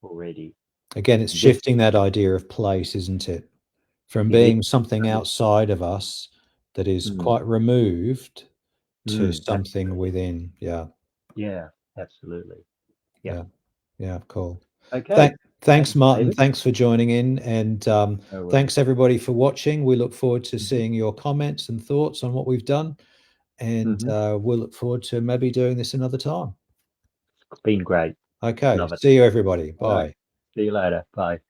already. Again, it's shifting that idea of place, isn't it? From being something outside of us that is quite removed to something within. Yeah. Yeah, absolutely. Yeah. Yeah, cool. Okay. Thanks, Martin. David. Thanks for joining in. And thanks, everybody, for watching. We look forward to seeing your comments and thoughts on what we've done. And we'll look forward to maybe doing this another time. It's been great. Okay. See you, everybody. Bye. Right. See you later. Bye.